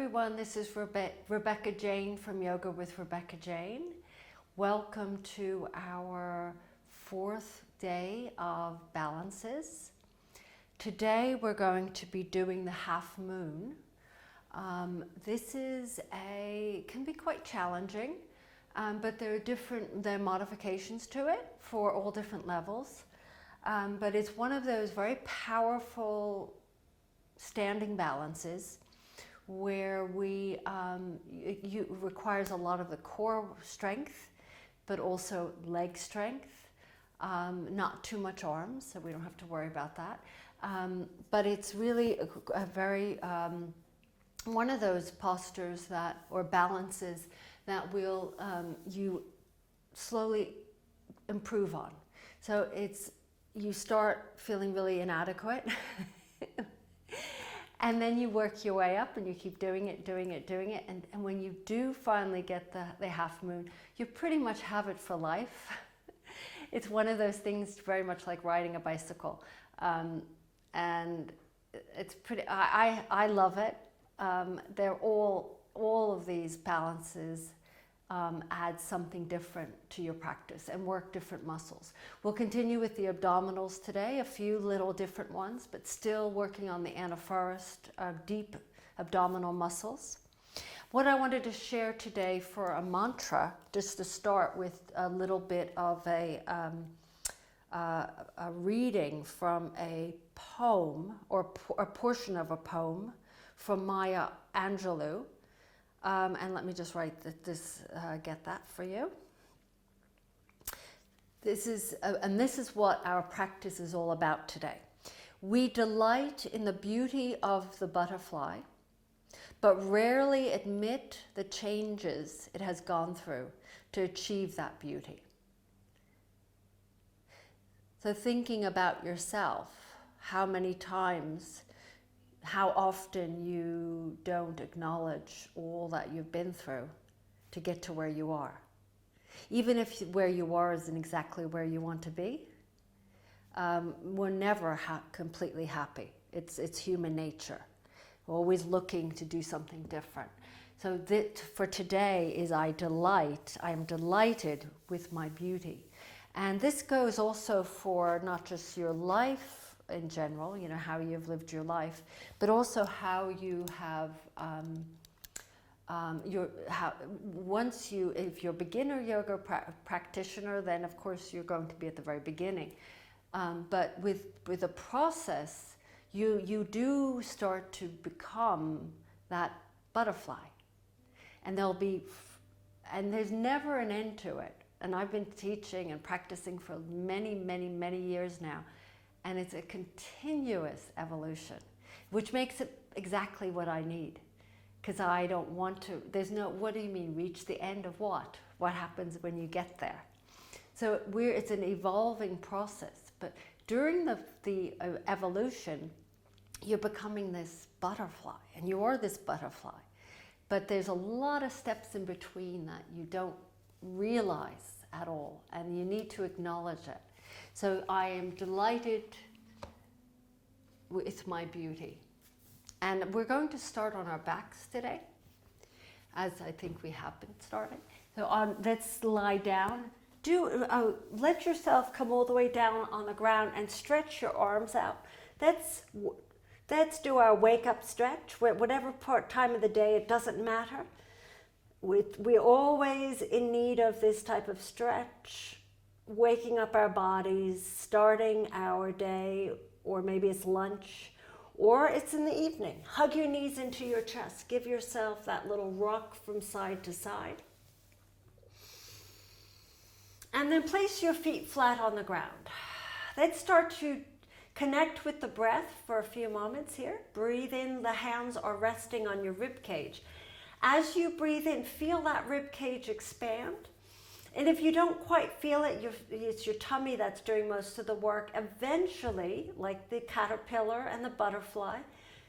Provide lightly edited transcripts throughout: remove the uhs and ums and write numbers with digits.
everyone, this is Rebecca Jane from Yoga with Rebecca Jane. Welcome to our 4th day of balances. Today we're going to be doing the half moon. This can be quite challenging, but there are modifications to it for all different levels. But it's one of those very powerful standing balances where it requires a lot of the core strength, but also leg strength, not too much arms, so we don't have to worry about that. But it's really a very, one of those postures or balances that you slowly improve on. So you start feeling really inadequate. And then you work your way up and you keep doing it. And when you do finally get the half moon, you pretty much have it for life. It's one of those things very much like riding a bicycle. And it's pretty, I love it. They're all of these balances add something different to your practice and work different muscles. We'll continue with the abdominals today, a few little different ones, but still working on the anaphorist, deep abdominal muscles. What I wanted to share today for a mantra, just to start with a little bit of a reading from a poem or a portion of a poem from Maya Angelou. And let me just write get that for you. This is what our practice is all about today. We delight in the beauty of the butterfly, but rarely admit the changes it has gone through to achieve that beauty. So thinking about yourself, how often you don't acknowledge all that you've been through to get to where you are. Even if where you are isn't exactly where you want to be, we're never completely happy. It's human nature. We're always looking to do something different. So for today is I am delighted with my beauty. And this goes also for not just your life in general, how you've lived your life, but also how you have, if you're a beginner yoga practitioner, then of course you're going to be at the very beginning. But with a process, you do start to become that butterfly. And there's never an end to it. And I've been teaching and practicing for many, many, many years now. And it's a continuous evolution, which makes it exactly what I need. Because I don't want to, what do you mean, reach the end of what? What happens when you get there? So it's an evolving process. But during the evolution, you're becoming this butterfly, and you are this butterfly. But there's a lot of steps in between that you don't realize at all, and you need to acknowledge it. So I am delighted with my beauty. And we're going to start on our backs today, as I think we have been starting. So let's lie down. Let yourself come all the way down on the ground and stretch your arms out. Let's do our wake up stretch. Whatever time of the day, it doesn't matter. We're always in need of this type of stretch. Waking up our bodies, starting our day, or maybe it's lunch, or it's in the evening. Hug your knees into your chest. Give yourself that little rock from side to side. And then place your feet flat on the ground. Let's start to connect with the breath for a few moments here. Breathe in, the hands are resting on your rib cage. As you breathe in, feel that rib cage expand. And if you don't quite feel it, it's your tummy that's doing most of the work. Eventually, like the caterpillar and the butterfly,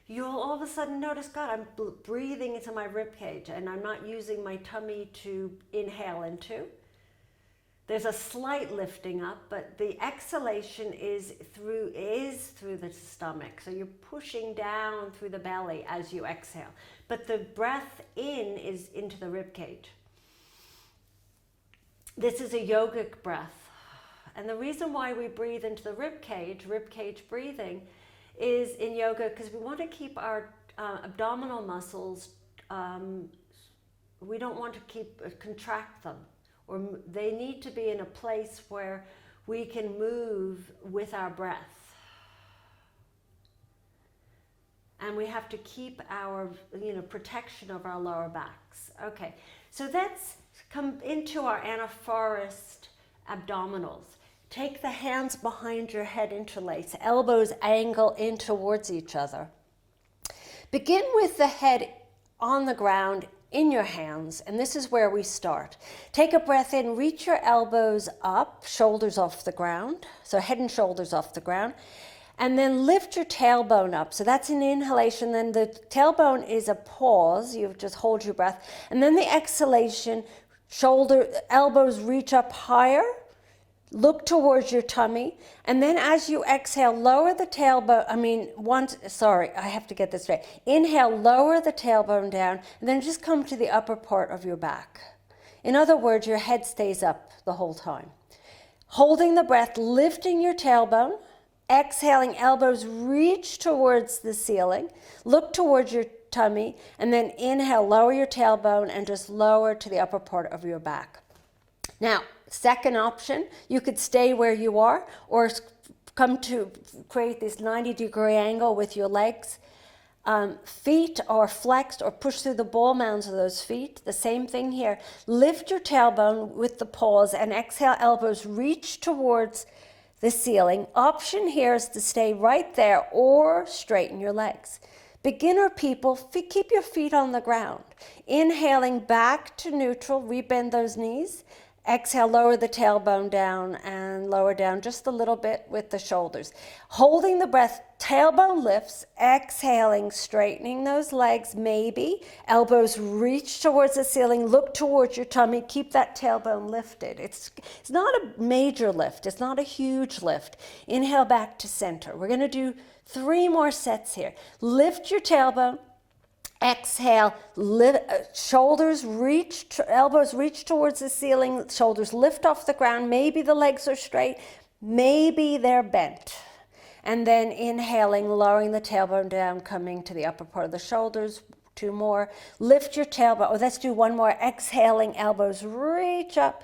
you'll all of a sudden notice, God, I'm breathing into my rib cage and I'm not using my tummy to inhale into. There's a slight lifting up, but the exhalation is through the stomach. So you're pushing down through the belly as you exhale. But the breath in is into the rib cage. This is a yogic breath. And the reason why we breathe into the rib cage breathing, is in yoga because we want to keep our abdominal muscles, we don't want to contract them. Or they need to be in a place where we can move with our breath. And we have to keep our, protection of our lower backs. Okay, so let's come into our anaphorist abdominals. Take the hands behind your head, interlace, elbows angle in towards each other. Begin with the head on the ground in your hands, and this is where we start. Take a breath in, reach your elbows up, shoulders off the ground, so head and shoulders off the ground, and then lift your tailbone up. So that's an inhalation, then the tailbone is a pause, you just hold your breath, and then the exhalation, elbows reach up higher, look towards your tummy, and then as you exhale, lower the tailbone, I have to get this straight. Inhale, lower the tailbone down, and then just come to the upper part of your back. In other words, your head stays up the whole time. Holding the breath, lifting your tailbone, exhaling, elbows reach towards the ceiling, look towards your tummy, and then inhale, lower your tailbone, and just lower to the upper part of your back. Now, second option, you could stay where you are or come to create this 90-degree angle with your legs. Feet are flexed or push through the ball mounds of those feet. The same thing here. Lift your tailbone with the pause and exhale, elbows reach towards the ceiling. Option here is to stay right there or straighten your legs. Beginner people, keep your feet on the ground. Inhaling back to neutral, rebend those knees. Exhale, lower the tailbone down and lower down just a little bit with the shoulders. Holding the breath, tailbone lifts, exhaling, straightening those legs, maybe. Elbows reach towards the ceiling, look towards your tummy, keep that tailbone lifted. It's not a major lift, it's not a huge lift. Inhale back to center. We're gonna do 3 more sets here. Lift your tailbone. Exhale, shoulders reach, elbows reach towards the ceiling, shoulders lift off the ground. Maybe the legs are straight, maybe they're bent. And then inhaling, lowering the tailbone down, coming to the upper part of the shoulders. 2 more. Lift your tailbone. Let's do 1 more. Exhaling, elbows reach up,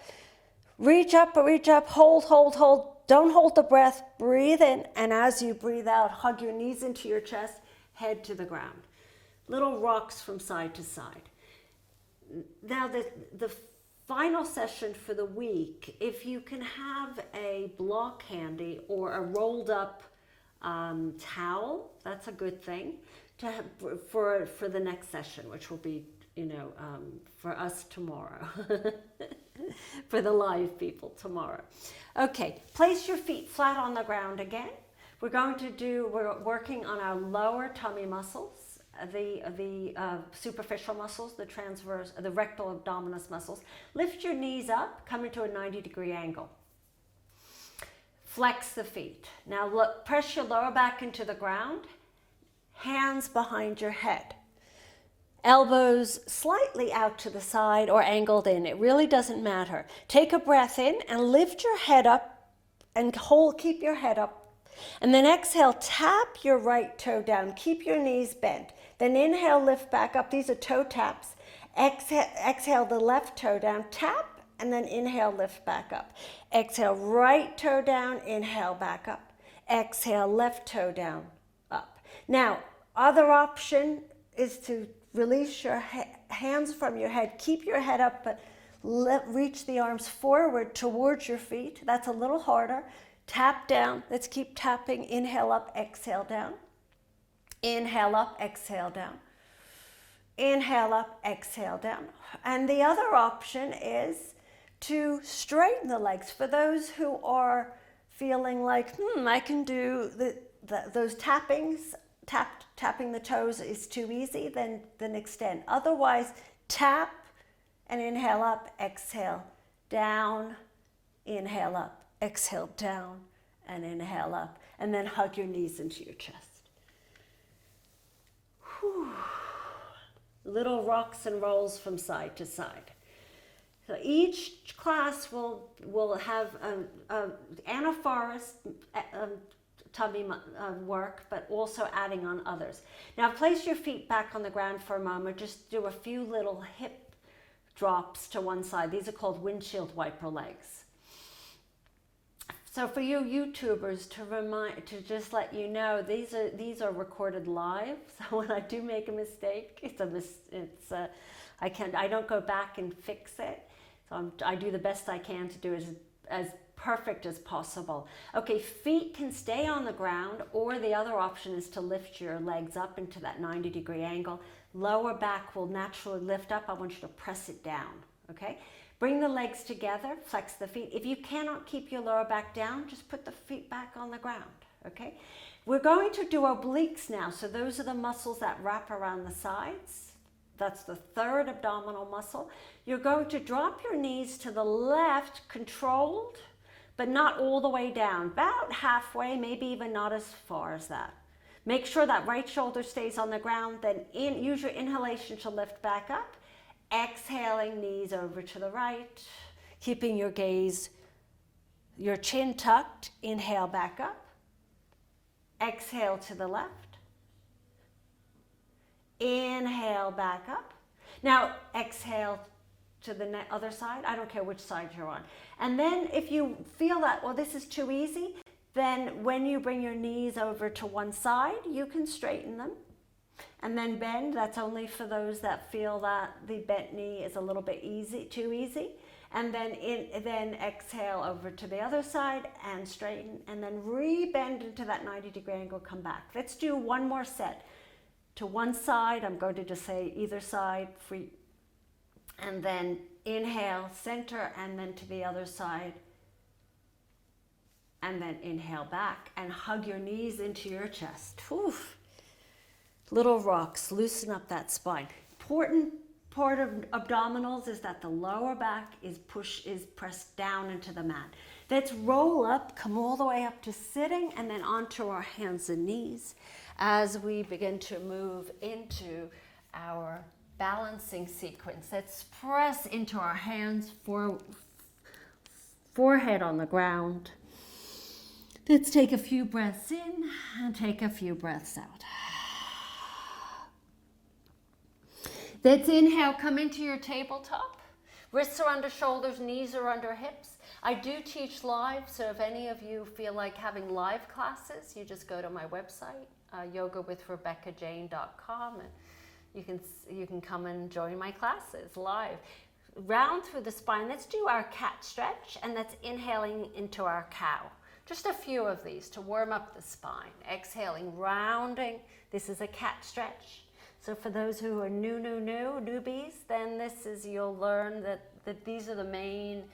hold. Don't hold the breath, breathe in. And as you breathe out, hug your knees into your chest, head to the ground. Little rocks from side to side. Now the final session for the week, if you can have a block handy or a rolled up towel, that's a good thing to have for the next session, which will be, for us tomorrow, for the live people tomorrow. Okay, place your feet flat on the ground again. We're working on our lower tummy muscles. The superficial muscles, the transverse, the rectal abdominis muscles. Lift your knees up, come into a 90-degree angle. Flex the feet. Now look, press your lower back into the ground, hands behind your head. Elbows slightly out to the side or angled in. It really doesn't matter. Take a breath in and lift your head up and keep your head up. And then exhale, tap your right toe down. Keep your knees bent. Then inhale, lift back up. These are toe taps. Exhale the left toe down, tap, and then inhale, lift back up. Exhale, right toe down, inhale, back up. Exhale, left toe down, up. Now, other option is to release your hands from your head. Keep your head up, but reach the arms forward towards your feet. That's a little harder. Tap down. Let's keep tapping. Inhale up, exhale down. Inhale up, exhale down. Inhale up, exhale down. And the other option is to straighten the legs. For those who are feeling like, I can do those tappings, tapping the toes is too easy, then extend. Otherwise, tap and inhale up, exhale down, Inhale up, exhale down, and inhale up. And then hug your knees into your chest. Whew. Little rocks and rolls from side to side. So each class will have Anna Forrest tummy work, but also adding on others. Now place your feet back on the ground for a moment. Just do a few little hip drops to one side. These are called windshield wiper legs. So for you YouTubers, to just let you know, these are recorded live. So when I do make a mistake, I don't go back and fix it. So I do the best I can to do it as perfect as possible. Okay, feet can stay on the ground, or the other option is to lift your legs up into that 90-degree angle. Lower back will naturally lift up. I want you to press it down, okay? Bring the legs together, flex the feet. If you cannot keep your lower back down, just put the feet back on the ground, okay? We're going to do obliques now. So those are the muscles that wrap around the sides. That's the third abdominal muscle. You're going to drop your knees to the left, controlled, but not all the way down. About halfway, maybe even not as far as that. Make sure that right shoulder stays on the ground. Then use your inhalation to lift back up. Exhaling, knees over to the right. Keeping your gaze, your chin tucked. Inhale back up. Exhale to the left. Inhale back up. Now exhale to the other side. I don't care which side you're on. And then if you feel that, well, this is too easy, then when you bring your knees over to one side, you can straighten them. And then bend. That's only for those that feel that the bent knee is a little bit too easy. And then exhale over to the other side and straighten, and then re-bend into that 90-degree angle, come back. Let's do one more set. To one side, I'm going to just say either side, free, and then inhale, center, and then to the other side. And then inhale back and hug your knees into your chest. Whew. Little rocks, loosen up that spine. Important part of abdominals is that the lower back is pressed down into the mat. Let's roll up, come all the way up to sitting, and then onto our hands and knees as we begin to move into our balancing sequence. Let's press into our hands, forehead on the ground. Let's take a few breaths in and take a few breaths out. Let's inhale, come into your tabletop. Wrists are under shoulders, knees are under hips. I do teach live, so if any of you feel like having live classes, you just go to my website, yogawithrebeccajane.com, and you can come and join my classes live. Round through the spine. Let's do our cat stretch, and that's inhaling into our cow. Just a few of these to warm up the spine. Exhaling, rounding. This is a cat stretch. So for those who are newbies, then you'll learn that these are the main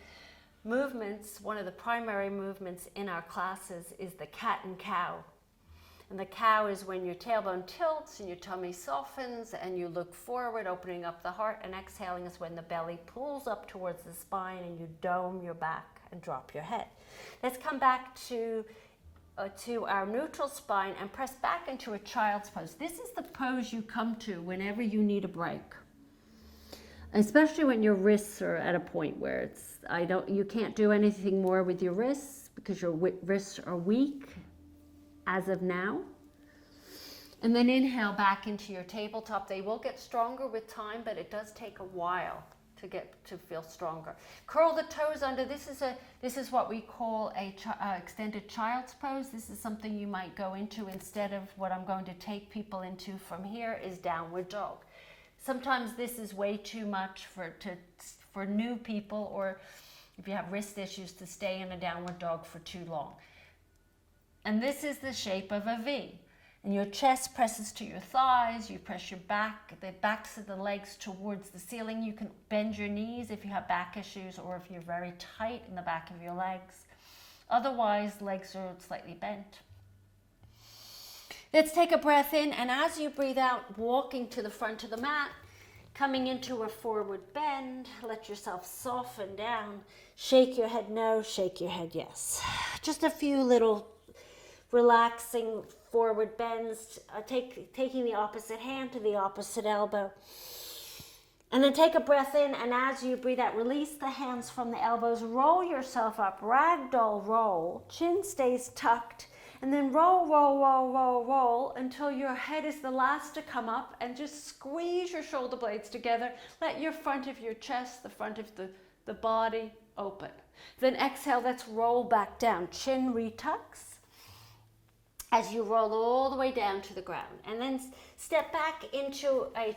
movements. One of the primary movements in our classes is the cat and cow. And the cow is when your tailbone tilts and your tummy softens and you look forward, opening up the heart, and exhaling is when the belly pulls up towards the spine and you dome your back and drop your head. Let's come back to our neutral spine and press back into a child's pose. This is the pose you come to whenever you need a break, especially when your wrists are at a point where you can't do anything more with your wrists because your wrists are weak as of now. And then inhale back into your tabletop. They will get stronger with time, but it does take a while to feel stronger. Curl the toes under. This is what we call a extended child's pose. This is something you might go into instead of what I'm going to take people into from here is downward dog. Sometimes this is way too much for new people, or if you have wrist issues, to stay in a downward dog for too long. And this is the shape of a V. And your chest presses to your thighs, you press the backs of the legs towards the ceiling. You can bend your knees if you have back issues or if you're very tight in the back of your legs. Otherwise, legs are slightly bent. Let's take a breath in, and as you breathe out, walking to the front of the mat, Coming into a forward bend, let yourself soften down. Shake your head no, shake your head yes. Just a few little relaxing forward bends, taking the opposite hand to the opposite elbow. And then take a breath in, and as you breathe out, release the hands from the elbows, roll yourself up, ragdoll roll, chin stays tucked, and then roll, roll, roll, roll, roll until your head is the last to come up, and just squeeze your shoulder blades together. Let your front of your chest, the front of the body open. Then exhale, let's roll back down, chin retucks as you roll all the way down to the ground. And then step back into a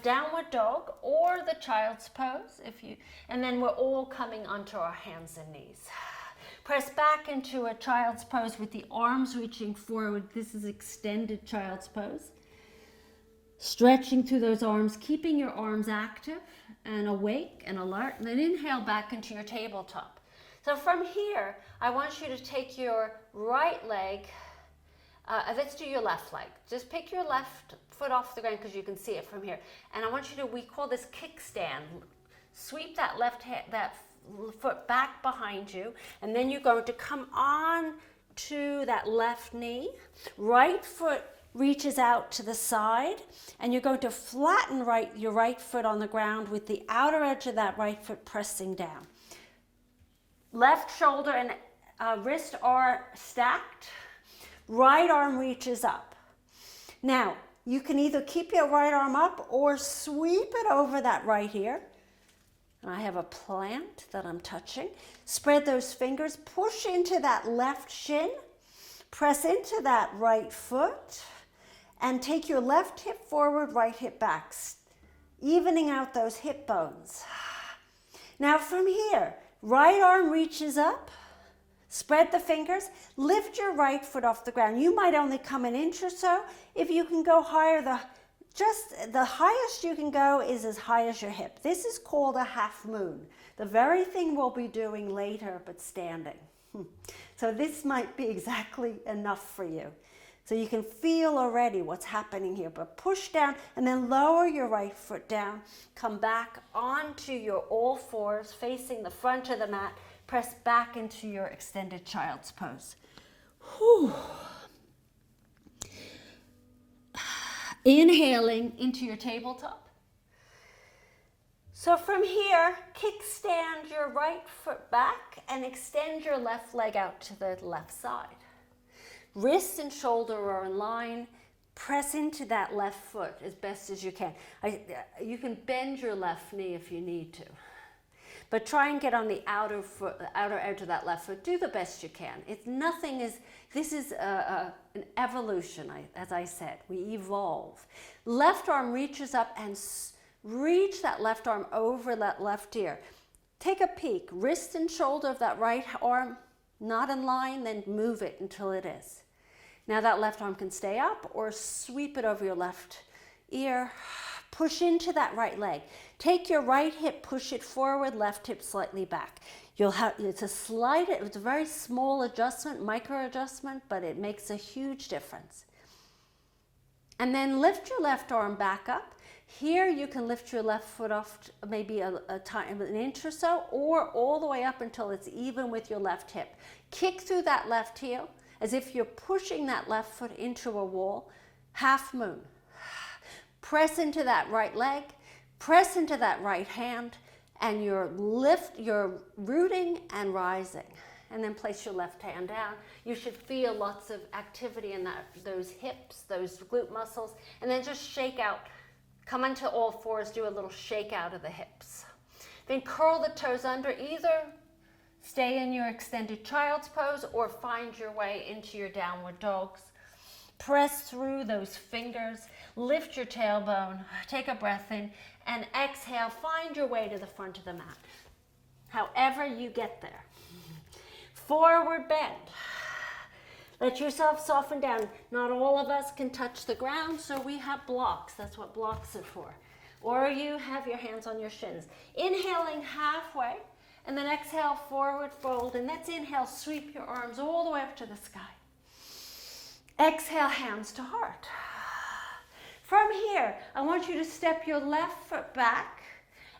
downward dog or the child's pose, and then we're all coming onto our hands and knees. Press back into a child's pose with the arms reaching forward. This is extended child's pose. Stretching through those arms, keeping your arms active and awake and alert. And then inhale back into your tabletop. So from here, I want you to take your right leg, let's do your left leg. Just pick your left foot off the ground because you can see it from here. And I want you to, we call this kickstand. Sweep that that foot back behind you, and then you're going to come on to that left knee. Right foot reaches out to the side, and you're going to flatten your right foot on the ground with the outer edge of that right foot pressing down. Left shoulder and wrist are stacked. Right arm reaches up. Now, you can either keep your right arm up or sweep it over that right ear. And I have a plant that I'm touching. Spread those fingers, push into that left shin, press into that right foot, and take your left hip forward, right hip back, evening out those hip bones. Now from here, right arm reaches up, spread the fingers, lift your right foot off the ground. You might only come an inch or so. If you can go higher, the highest you can go is as high as your hip. This is called a half moon. The very thing we'll be doing later, but standing. So this might be exactly enough for you. So you can feel already what's happening here, but push down and then lower your right foot down. Come back onto your all fours, facing the front of the mat. Press back into your extended child's pose. Whew. Inhaling into your tabletop. So from here, kickstand your right foot back and extend your left leg out to the left side. Wrist and shoulder are in line. Press into that left foot as best as you can. You can bend your left knee if you need to. But try and get on the outer edge of that left foot. Do the best you can. This is an evolution, as I said. We evolve. Left arm reaches up and reach that left arm over that left ear. Take a peek. Wrist and shoulder of that right arm, not in line, then move it until it is. Now that left arm can stay up or sweep it over your left ear. Push into that right leg. Take your right hip, push it forward, left hip slightly back. It's a very small adjustment, micro adjustment, but it makes a huge difference. And then lift your left arm back up. Here you can lift your left foot off maybe an inch or so, or all the way up until it's even with your left hip. Kick through that left heel as if you're pushing that left foot into a wall. Half moon. Press into that right leg, press into that right hand, and you're rooting and rising. And then place your left hand down. You should feel lots of activity in those hips, those glute muscles, and then just shake out. Come onto all fours, do a little shake out of the hips. Then curl the toes under, either stay in your extended child's pose or find your way into your downward dogs. Press through those fingers, lift your tailbone, take a breath in, and exhale, find your way to the front of the mat. However you get there. Forward bend. Let yourself soften down. Not all of us can touch the ground, so we have blocks. That's what blocks are for. Or you have your hands on your shins. Inhaling halfway, and then exhale, forward fold, and let's inhale, sweep your arms all the way up to the sky. Exhale, hands to heart. From here, I want you to step your left foot back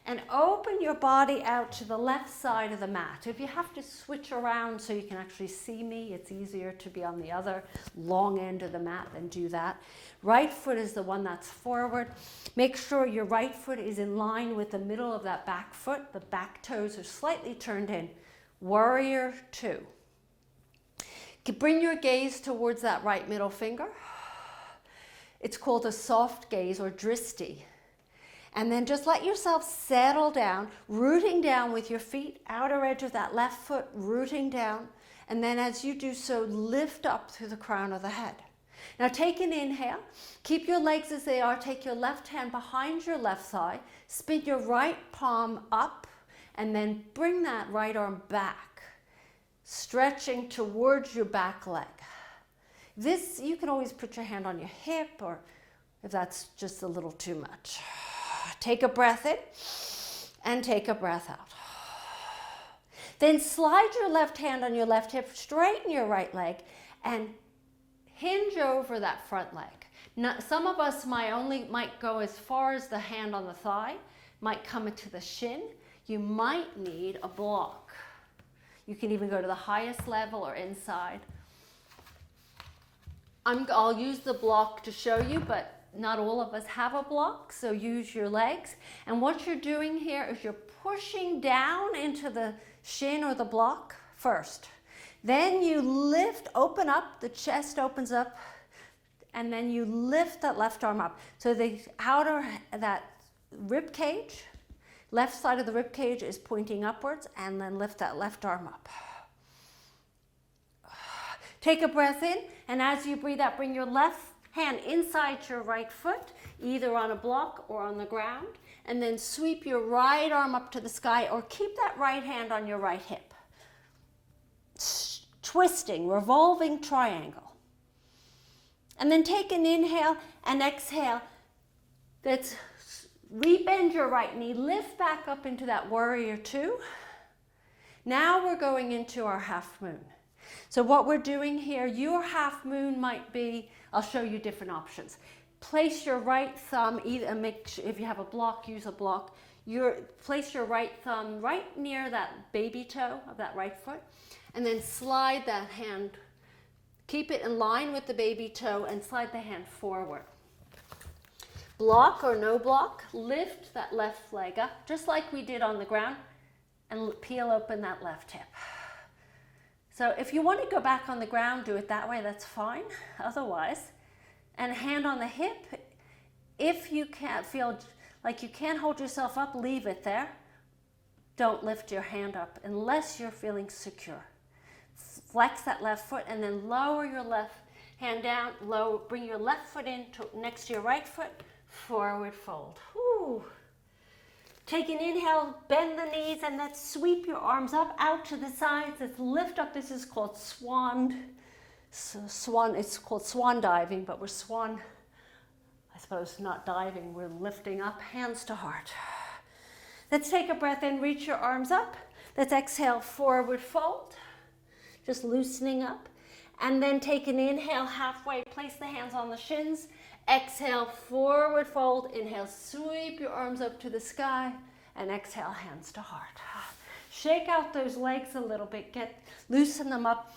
and open your body out to the left side of the mat. If you have to switch around so you can actually see me, it's easier to be on the other long end of the mat, then do that. Right foot is the one that's forward. Make sure your right foot is in line with the middle of that back foot. The back toes are slightly turned in. Warrior two. Bring your gaze towards that right middle finger. It's called a soft gaze or dristi. And then just let yourself settle down, rooting down with your feet, outer edge of that left foot, rooting down. And then as you do so, lift up through the crown of the head. Now take an inhale, keep your legs as they are, take your left hand behind your left thigh, spin your right palm up, and then bring that right arm back, stretching towards your back leg. This, you can always put your hand on your hip, or if that's just a little too much. Take a breath in and take a breath out. Then slide your left hand on your left hip, straighten your right leg, and hinge over that front leg. Now, some of us might go as far as the hand on the thigh, might come into the shin. You might need a block. You can even go to the highest level or inside. I'll use the block to show you, but not all of us have a block, so use your legs. And what you're doing here is you're pushing down into the shin or the block first. Then you lift, open up, the chest opens up, and then you lift that left arm up. So the outer, that rib cage, left side of the rib cage is pointing upwards, and then lift that left arm up. Take a breath in, and as you breathe out, bring your left hand inside your right foot, either on a block or on the ground, and then sweep your right arm up to the sky, or keep that right hand on your right hip. Twisting, revolving triangle. And then take an inhale and exhale. That's rebend your right knee, lift back up into that warrior two. Now we're going into our half moon. So what we're doing here, your half moon might be, I'll show you different options. Place your right thumb, if you have a block, use a block. Place your right thumb right near that baby toe of that right foot, and then slide that hand, keep it in line with the baby toe, and slide the hand forward. Block or no block, lift that left leg up, just like we did on the ground, and peel open that left hip. So if you want to go back on the ground, do it that way, that's fine. Otherwise, and hand on the hip, if you can't feel like you can't hold yourself up, leave it there. Don't lift your hand up unless you're feeling secure. Flex that left foot and then lower your left hand down, bring your left foot in next to your right foot, forward fold. Whew. Take an inhale, bend the knees, and then sweep your arms up, out to the sides. Let's lift up. This is called swan. It's called swan diving, but we're swan, I suppose, not diving. We're lifting up, hands to heart. Let's take a breath in, reach your arms up. Let's exhale, forward fold, just loosening up. And then take an inhale halfway, place the hands on the shins. Exhale, forward fold. Inhale, sweep your arms up to the sky, and exhale, hands to heart. Shake out those legs a little bit, loosen them up.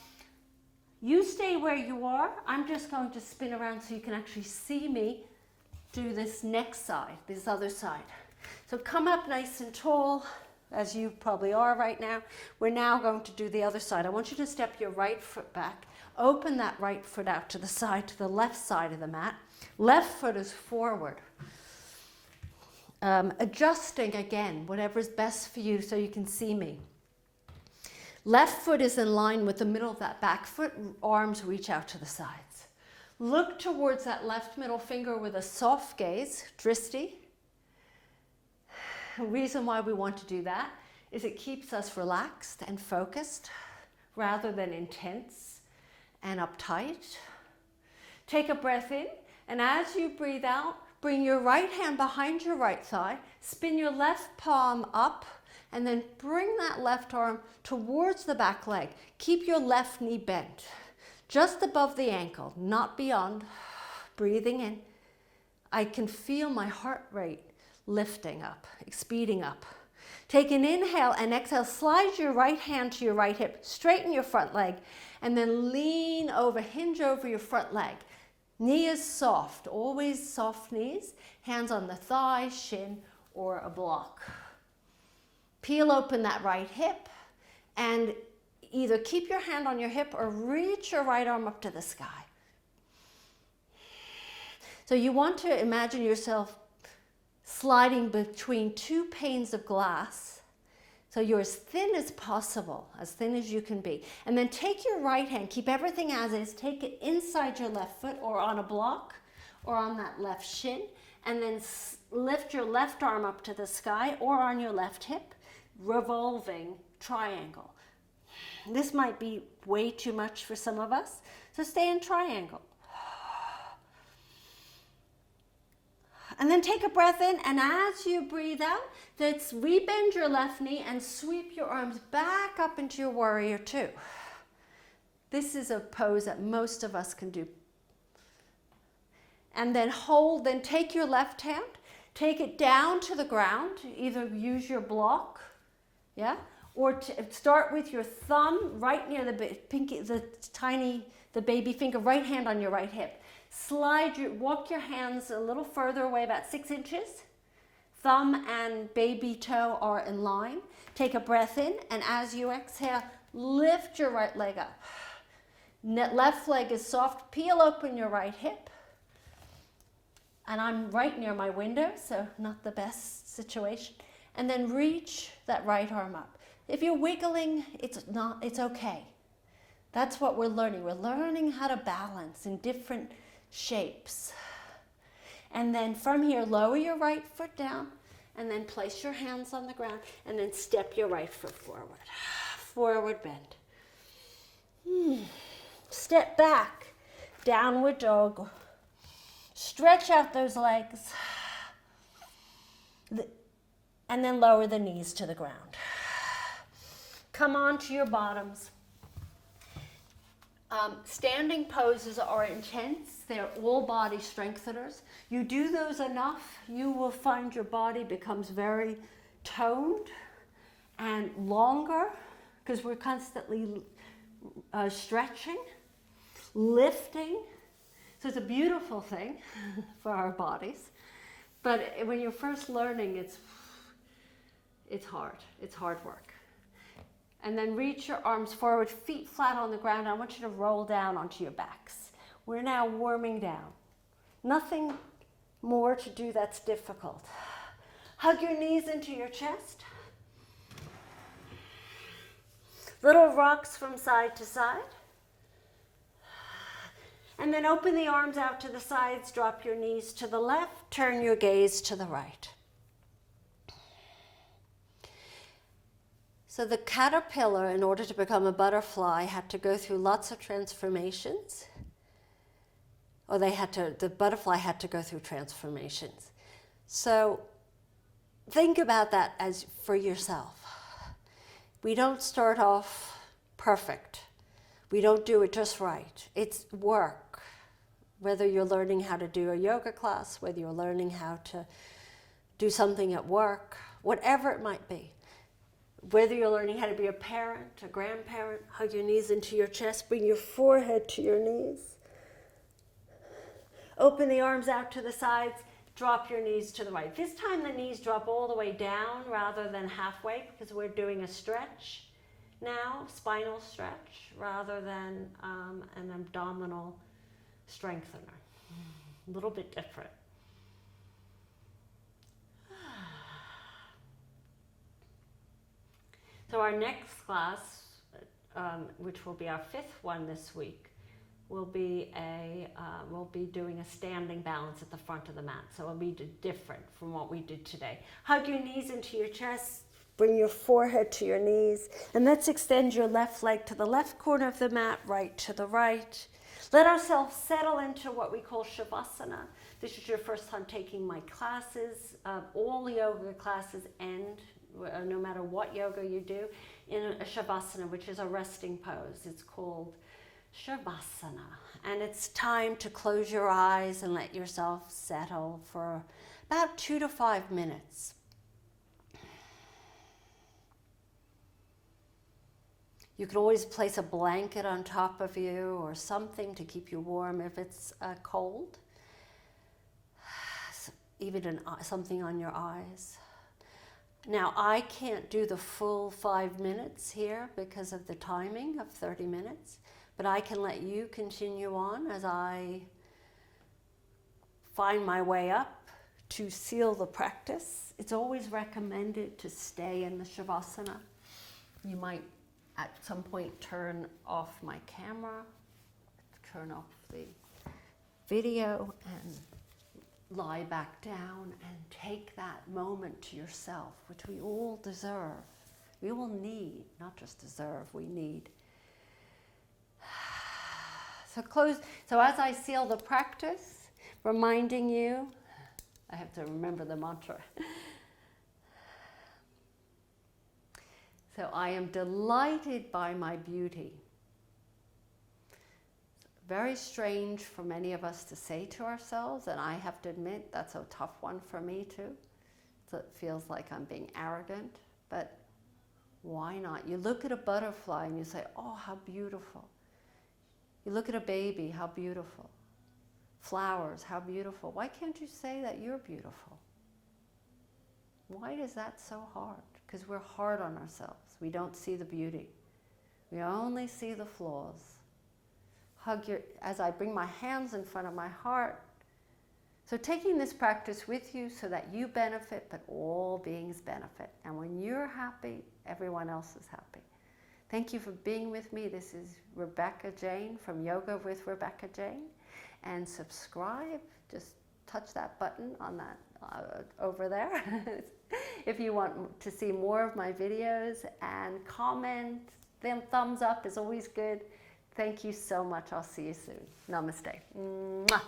You stay where you are. I'm just going to spin around so you can actually see me do this next side, this other side. So come up nice and tall, as you probably are right now. We're now going to do the other side. I want you to step your right foot back, open that right foot out to the side, to the left side of the mat. Left foot is forward. Adjusting again, whatever's best for you so you can see me. Left foot is in line with the middle of that back foot, arms reach out to the sides. Look towards that left middle finger with a soft gaze, dristi. The reason why we want to do that is it keeps us relaxed and focused rather than intense and uptight. Take a breath in, and as you breathe out, bring your right hand behind your right thigh, spin your left palm up, and then bring that left arm towards the back leg. Keep your left knee bent, just above the ankle, not beyond. Breathing in. I can feel my heart rate lifting up, speeding up. Take an inhale and exhale. Slide your right hand to your right hip. Straighten your front leg. And then lean over, hinge over your front leg. Knee is soft, always soft knees. Hands on the thigh, shin, or a block. Peel open that right hip and either keep your hand on your hip or reach your right arm up to the sky. So you want to imagine yourself sliding between two panes of glass. So you're as thin as possible, as thin as you can be. And then take your right hand, keep everything as is, take it inside your left foot or on a block or on that left shin, and then lift your left arm up to the sky or on your left hip, revolving triangle. This might be way too much for some of us, so stay in triangle. And then take a breath in, and as you breathe out, let's rebend your left knee and sweep your arms back up into your warrior two. This is a pose that most of us can do. And then hold, then take your left hand, take it down to the ground, either use your block, yeah, or start with your thumb right near the pinky, the baby finger, right hand on your right hip. Walk your hands a little further away, about 6 inches. Thumb and baby toe are in line. Take a breath in, and as you exhale, lift your right leg up. Left leg is soft. Peel open your right hip. And I'm right near my window, so not the best situation. And then reach that right arm up. If you're wiggling, it's okay. That's what we're learning. We're learning how to balance in different shapes. And then from here, lower your right foot down, and then place your hands on the ground, and then step your right foot forward. Forward bend. Step back, downward dog. Stretch out those legs. And then lower the knees to the ground. Come on to your bottoms. Standing poses are intense. They're all body strengtheners. You do those enough, you will find your body becomes very toned and longer, because we're constantly stretching, lifting. So it's a beautiful thing for our bodies. But when you're first learning, it's hard. It's hard work. And then reach your arms forward, feet flat on the ground. I want you to roll down onto your backs. We're now warming down. Nothing more to do that's difficult. Hug your knees into your chest. Little rocks from side to side. And then open the arms out to the sides, drop your knees to the left, turn your gaze to the right. So the caterpillar, in order to become a butterfly, had to go through lots of transformations. Or the butterfly had to go through transformations. So think about that as for yourself. We don't start off perfect. We don't do it just right. It's work. Whether you're learning how to do a yoga class, whether you're learning how to do something at work, whatever it might be. Whether you're learning how to be a parent, a grandparent, hug your knees into your chest, bring your forehead to your knees. Open the arms out to the sides, drop your knees to the right. This time the knees drop all the way down rather than halfway, because we're doing a stretch now, spinal stretch, rather than an abdominal strengthener. A little bit different. So our next class, which will be our 5th one this week, we'll be doing a standing balance at the front of the mat. So it'll be different from what we did today. Hug your knees into your chest, bring your forehead to your knees, and let's extend your left leg to the left corner of the mat, right to the right. Let ourselves settle into what we call Savasana. This is your first time taking my classes. All yoga classes end, no matter what yoga you do, in a Savasana, which is a resting pose. It's called Savasana. And it's time to close your eyes and let yourself settle for about 2 to 5 minutes. You can always place a blanket on top of you or something to keep you warm if it's cold. Even something on your eyes. Now, I can't do the full 5 minutes here because of the timing of 30 minutes, but I can let you continue on as I find my way up to seal the practice. It's always recommended to stay in the Savasana. You might at some point turn off my camera, turn off the video, and lie back down and take that moment to yourself, which we all deserve. We all need, not just deserve, we need. So as I seal the practice, reminding you, I have to remember the mantra. So I am delighted by my beauty. Very strange for many of us to say to ourselves, and I have to admit that's a tough one for me too. So it feels like I'm being arrogant, but why not? You look at a butterfly and you say, oh, how beautiful. You look at a baby, how beautiful. Flowers, how beautiful. Why can't you say that you're beautiful? Why is that so hard? Because we're hard on ourselves. We don't see the beauty. We only see the flaws. As I bring my hands in front of my heart. So taking this practice with you so that you benefit, but all beings benefit. And when you're happy, everyone else is happy. Thank you for being with me. This is Rebecca Jane from Yoga with Rebecca Jane. And subscribe, just touch that button on that over there if you want to see more of my videos, and comment. Thumbs up is always good. Thank you so much. I'll see you soon. Namaste. Mwah.